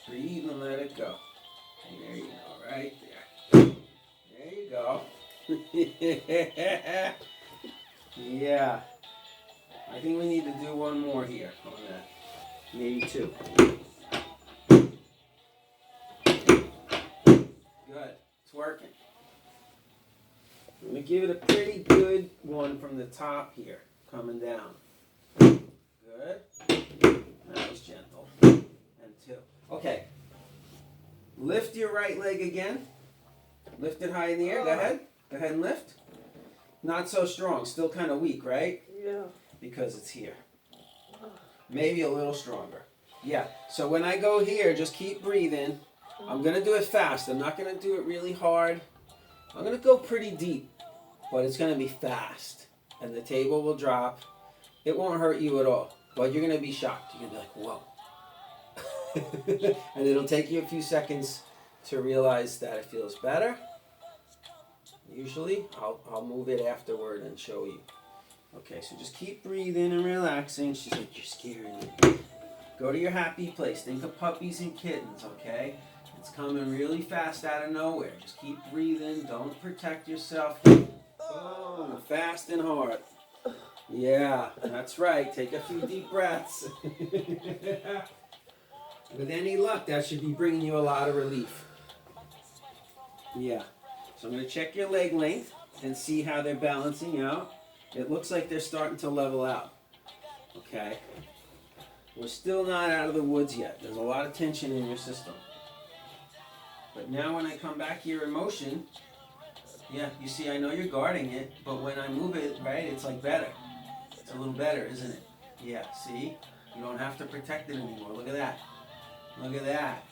Breathe and let it go. There you go, right there. There you go. Yeah. I think we need to do one more here on that. Maybe two. Good. It's working. I'm going to give it a pretty good one from the top here, coming down. Good. That was gentle. And two. Okay. Lift your right leg again. Lift it high in the air. Go ahead. Go ahead and lift. Not so strong. Still kind of weak, right? Yeah. Because it's here. Maybe a little stronger. Yeah. So when I go here, just keep breathing. I'm going to do it fast. I'm not going to do it really hard. I'm going to go pretty deep, but it's going to be fast. And the table will drop. It won't hurt you at all, but you're going to be shocked. You're going to be like, whoa. And it'll take you a few seconds to realize that it feels better. Usually, I'll move it afterward and show you. Okay, so just keep breathing and relaxing. She's like, you're scaring me. Go to your happy place. Think of puppies and kittens, okay? It's coming really fast out of nowhere. Just keep breathing. Don't protect yourself. Oh, fast and hard. Yeah, that's right. Take a few deep breaths. With any luck, that should be bringing you a lot of relief. Yeah. So I'm going to check your leg length and see how they're balancing out. It looks like they're starting to level out. Okay. We're still not out of the woods yet. There's a lot of tension in your system. But now when I come back here in motion, yeah, you see, I know you're guarding it, but when I move it, right, it's like better. It's a little better, isn't it? Yeah, see? You don't have to protect it anymore. Look at that. Look at that.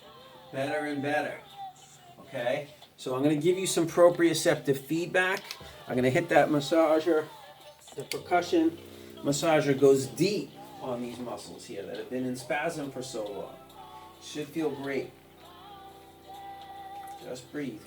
Better and better. Okay? So I'm going to give you some proprioceptive feedback. I'm going to hit that massager. The percussion massager goes deep on these muscles here that have been in spasm for so long. Should feel great. Just breathe.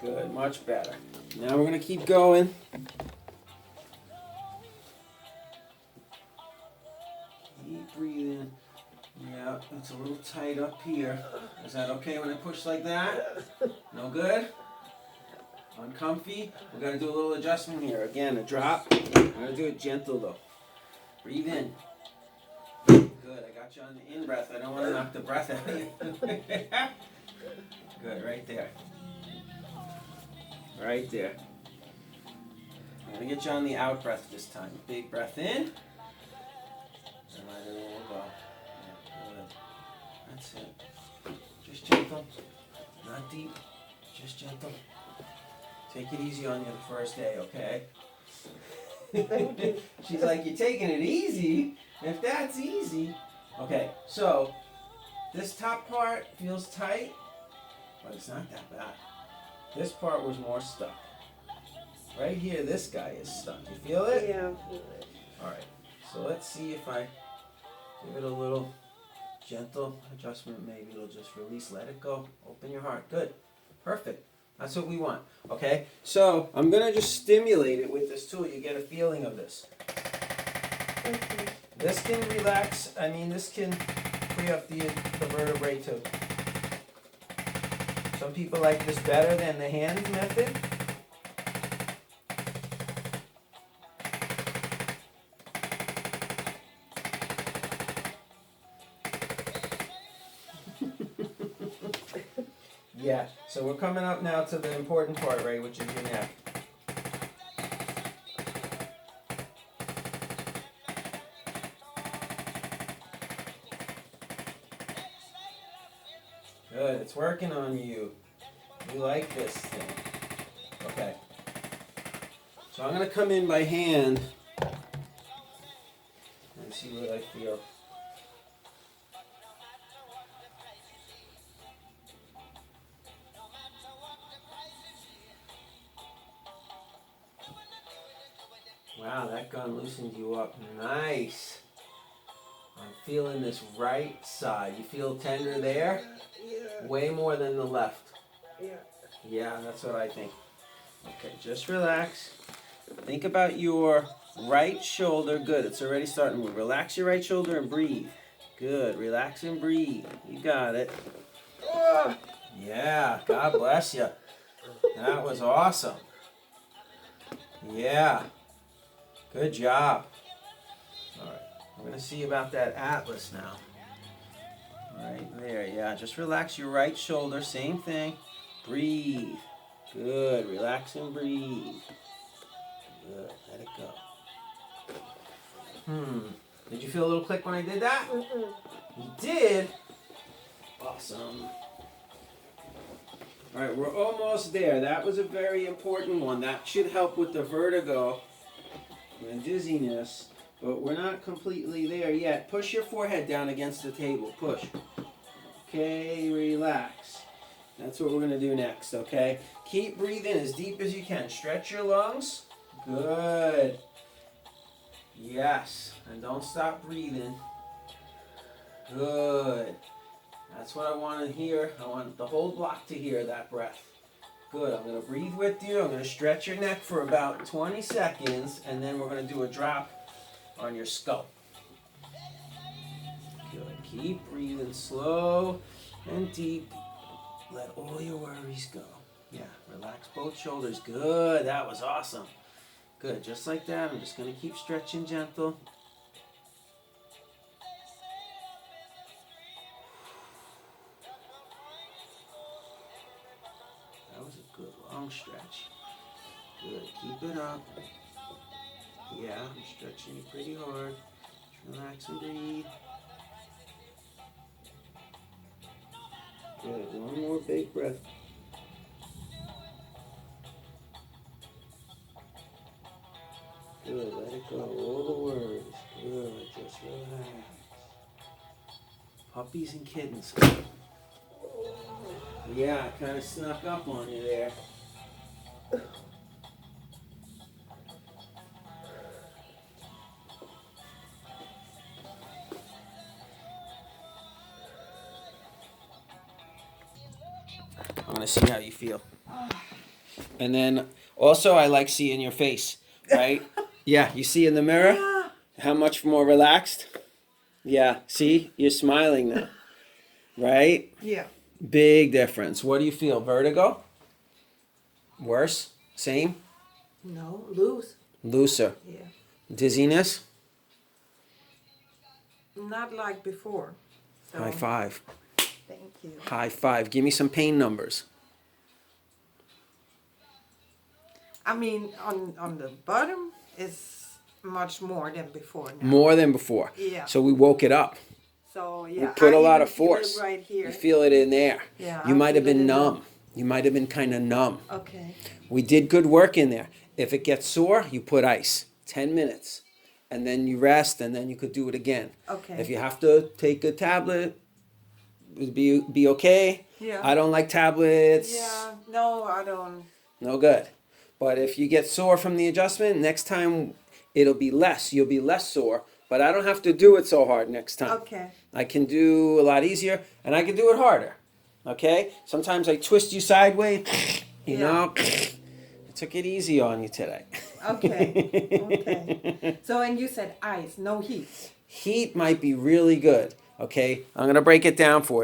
Good, much better. Now we're going to keep going. Keep breathing. Yeah, it's a little tight up here. Is that okay when I push like that? No good? Uncomfy? We're going to do a little adjustment here. Again, a drop. I'm going to do it gentle though. Breathe in. Good, I got you on the in-breath. I don't want to knock the breath out of you. Good, right there. Right there. I'm going to get you on the out breath this time. Big breath in. And let it all go. Yeah, good. That's it. Just gentle. Not deep. Just gentle. Take it easy on you the first day, okay? She's like, you're taking it easy? If that's easy. Okay, so this top part feels tight, but it's not that bad. This part was more stuck. Right here, this guy is stuck. You feel it? Yeah, I feel it. Alright, so let's see if I give it a little gentle adjustment. Maybe it'll just release, let it go. Open your heart. Good. Perfect. That's what we want. Okay? So, I'm going to just stimulate it with this tool. You get a feeling of this. Okay. This can relax. I mean, this can free up the vertebrae too. Some people like this better than the hand method. Yeah, so we're coming up now to the important part, right, which is your neck. Good, it's working on you. You like this thing. Okay. So I'm going to come in by hand and see what I feel. Wow, that gun loosened you up nice. On feeling this right side. You feel tender there? Yeah. Way more than the left. Yeah. Yeah, that's what I think. Okay, just relax. Think about your right shoulder. Good, it's already starting to move. Relax your right shoulder and breathe. Good, relax and breathe. You got it. Yeah, God bless you. That was awesome. Yeah, good job. All right, we're going to see about that atlas now. Right there, yeah, just relax your right shoulder. Same thing. Breathe. Good, relax and breathe. Good, let it go. Did you feel a little click when I did that? Mm-mm. You did? Awesome. All right, we're almost there. That was a very important one. That should help with the vertigo and dizziness, but we're not completely there yet. Push your forehead down against the table. Push. Okay, relax. That's what we're going to do next, okay? Keep breathing as deep as you can. Stretch your lungs. Good. Yes, and don't stop breathing. Good. That's what I want to hear. I want the whole block to hear that breath. Good. I'm going to breathe with you. I'm going to stretch your neck for about 20 seconds, and then we're going to do a drop on your skull. Good. Keep breathing slow and deep. Let all your worries go. Yeah, relax both shoulders. Good. That was awesome. Good. Just like that. I'm just going to keep stretching gentle. That was a good long stretch. Good. Keep it up. Yeah, I'm stretching you pretty hard. Just relax and breathe. Good. One more big breath. Good. Let it go. All the worries. Good. Just relax. Puppies and kittens. Yeah, I kind of snuck up on you there. I'm going to see how you feel. And then also I like seeing your face, right? Yeah, you see in the mirror? Yeah. How much more relaxed? Yeah, see? You're smiling now. Right? Yeah. Big difference. What do you feel? Vertigo? Worse? Same? No, loose. Looser. Yeah. Dizziness? Not like before. So, High five. thank you. High five. Give me some pain numbers. I mean, on the bottom is much more than before now. More than before. Yeah. So we woke it up. So yeah. We put a I lot even of force. feel it right here. You feel it in there. Yeah. You I might have feel it been in numb. You might have been kind of numb. Okay. We did good work in there. If it gets sore, you put ice. 10 minutes. And then you rest, and then you could do it again. Okay. If you have to take a tablet, be okay. Yeah. I don't like tablets. Yeah. No, I don't. No good. But if you get sore from the adjustment, next time it'll be less. You'll be less sore. But I don't have to do it so hard next time. Okay. I can do a lot easier, and I can do it harder. Okay? Sometimes I twist you sideways. You know? I took it easy on you today. Okay. Okay. So, and you said ice, no heat. Heat might be really good. Okay? I'm going to break it down for you.